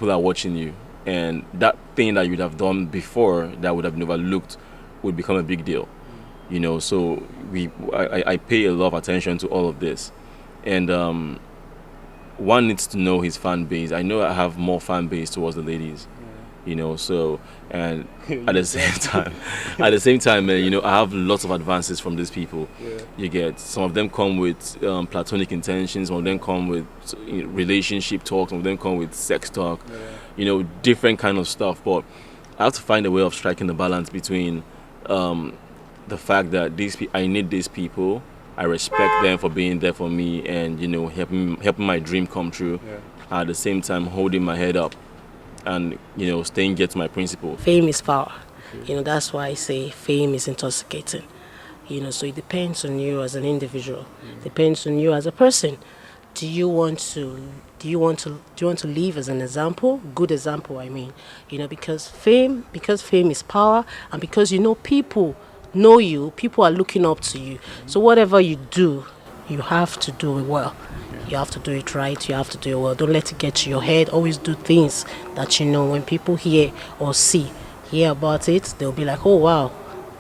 people are watching you, and that thing that you'd have done before that would have been overlooked would become a big deal. You know, so I pay a lot of attention to all of this, and one needs to know his fan base. I know I have more fan base towards the ladies, you know. So, and at the same time, you know, I have lots of advances from these people. You get, some of them come with platonic intentions, some of them come with relationship talk, some of them come with sex talk, you know, different kind of stuff. But I have to find a way of striking the balance between the fact that I need these people. I respect them for being there for me and, you know, helping my dream come true. At the same time, holding my head up and, you know, staying get to my principle. Fame is power. You know, that's why I say fame is intoxicating. You know, so it depends on you as an individual. Depends on you as a person. Do you want to live as an example? Good example, I mean. You know, because fame is power, and because, you know, people know you, people are looking up to you. So whatever you do, you have to do it well. You have to do it right, you have to do it well. Don't let it get to your head. Always do things that, you know, when people hear or hear about it, they'll be like, oh wow,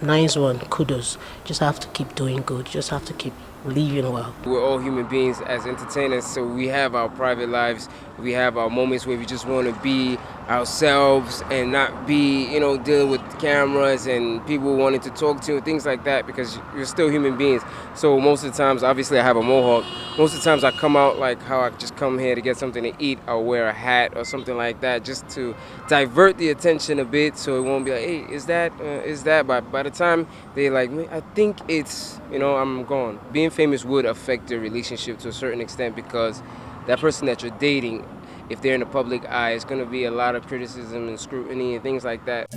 nice one, kudos. Just have to keep doing good. Just have to keep living well. We're all human beings as entertainers, so we have our private lives. We have our moments where we just want to be ourselves and not be, you know, dealing with cameras and people wanting to talk to you, things like that, because you're still human beings. So most of the times, obviously I have a mohawk. Most of the times I come out like how I just come here to get something to eat. I'll wear a hat or something like that just to divert the attention a bit, so it won't be like, hey, is that? But by the time they like me, I think it's, you know, I'm gone. Being famous would affect your relationship to a certain extent, because that person that you're dating, if they're in the public eye, it's going to be a lot of criticism and scrutiny and things like that.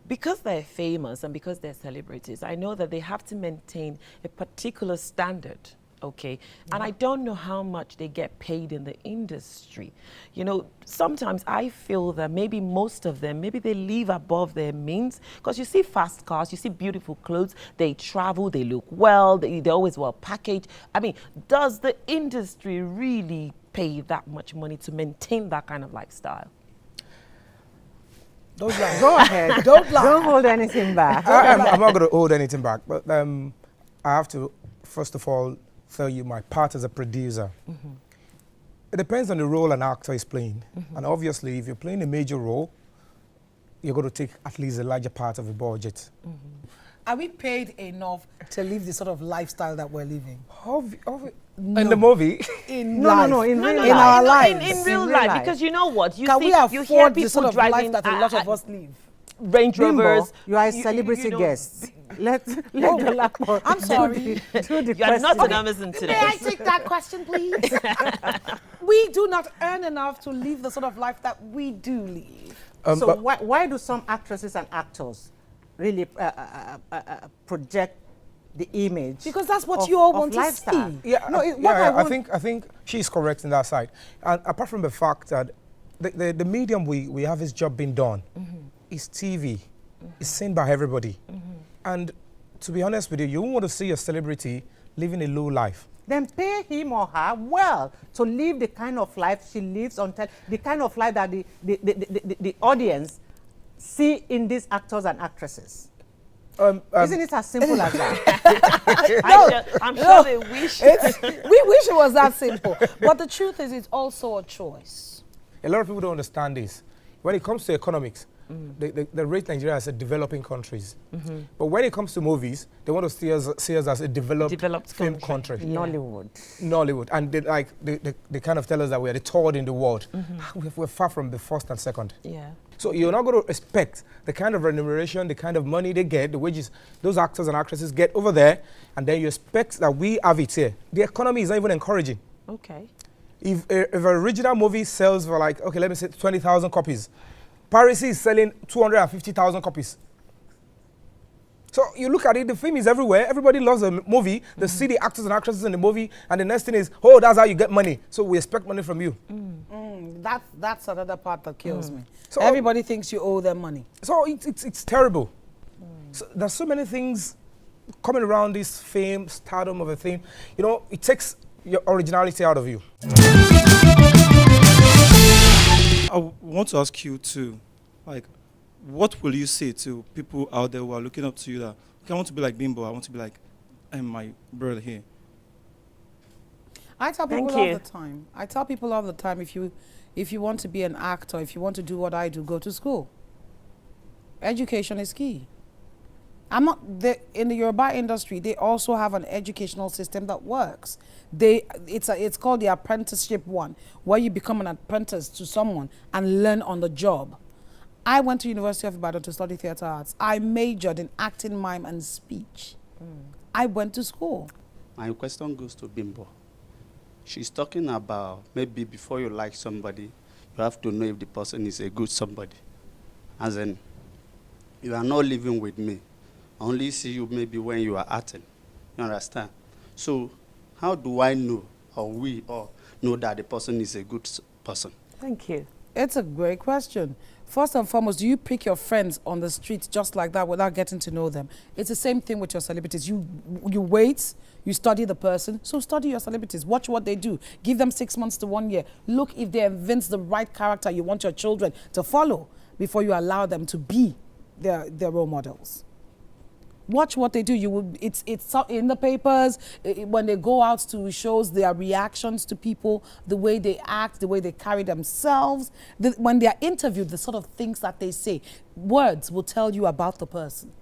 Because they're famous and because they're celebrities, I know that they have to maintain a particular standard, okay? And I don't know how much they get paid in the industry. You know, sometimes I feel that maybe most of them, maybe they live above their means, because you see fast cars, you see beautiful clothes, they travel, they look well, they're always well packaged. I mean, does the industry really pay that much money to maintain that kind of lifestyle? Don't lie. Go ahead. Don't lie. Don't hold anything back. I'm not going to hold anything back, but I have to, first of all, tell you my part as a producer. It depends on the role an actor is playing. And obviously, if you're playing a major role, you're going to take at least a larger part of the budget. Are we paid enough to live the sort of lifestyle that we're living? No. In the movie? In our lives. In real life, because you know what? Can we afford the sort of life that a lot of us live? Range Rovers. You are a celebrity guest. Let the I'm sorry. You are not an Amazon today. May I take that question, please? We do not earn enough to live the sort of life that we do live. So why do some actresses and actors really project the image? Because that's what you all want to see. Yeah, no, I think she's correct in that side. And apart from the fact that the medium we have his job being done is TV. It's seen by everybody. And to be honest with you, you won't want to see a celebrity living a low life. Then pay him or her well to live the kind of life she lives on the kind of life that the audience see in these actors and actresses. Isn't it as simple as that? I'm sure they wish. We wish it was that simple. But the truth is, it's also a choice. A lot of people don't understand this. When it comes to economics, they rate Nigeria as a developing countries. But when it comes to movies, they want to see us as a developed film country. Nollywood. And they kind of tell us that we are the third in the world. We're far from the first and second. Yeah. So you're not going to expect the kind of remuneration, the kind of money they get, the wages those actors and actresses get over there, and then you expect that we have it here. The economy is not even encouraging. Okay. If an original movie sells for like, okay, let me say 20,000 copies, Paris is selling 250,000 copies. So you look at it, the film is everywhere. Everybody loves a movie. They see the actors and actresses in the movie, and the next thing is, oh, that's how you get money. So we expect money from you. That's another part that kills me. So everybody thinks you owe them money. So it's terrible. So there's so many things coming around this fame, stardom of a thing. You know, it takes your originality out of you. I want to ask you too, like, what will you say to people out there who are looking up to you that, okay, I want to be like Bimbo, I want to be like my brother here? I tell people all the time. I tell people all the time, if you want to be an actor, if you want to do what I do, go to school. Education is key. In the Yoruba industry, they also have an educational system that works. It's called the apprenticeship one, where you become an apprentice to someone and learn on the job. I went to University of Ibadan to study theatre arts. I majored in acting, mime, and speech. I went to school. My question goes to Bimbo. She's talking about maybe before you like somebody, you have to know if the person is a good somebody. As in, you are not living with me. I only see you maybe when you are acting. You understand? So how do I know, or we all know that the person is a good person? Thank you. It's a great question. First and foremost, do you pick your friends on the street just like that without getting to know them? It's the same thing with your celebrities. You wait, you study the person, so study your celebrities. Watch what they do. Give them 6 months to 1 year. Look if they evince the right character you want your children to follow before you allow them to be their role models. Watch what they do. It's in the papers, when they go out to shows, their reactions to people, the way they act, the way they carry themselves. When they are interviewed, the sort of things that they say, words will tell you about the person.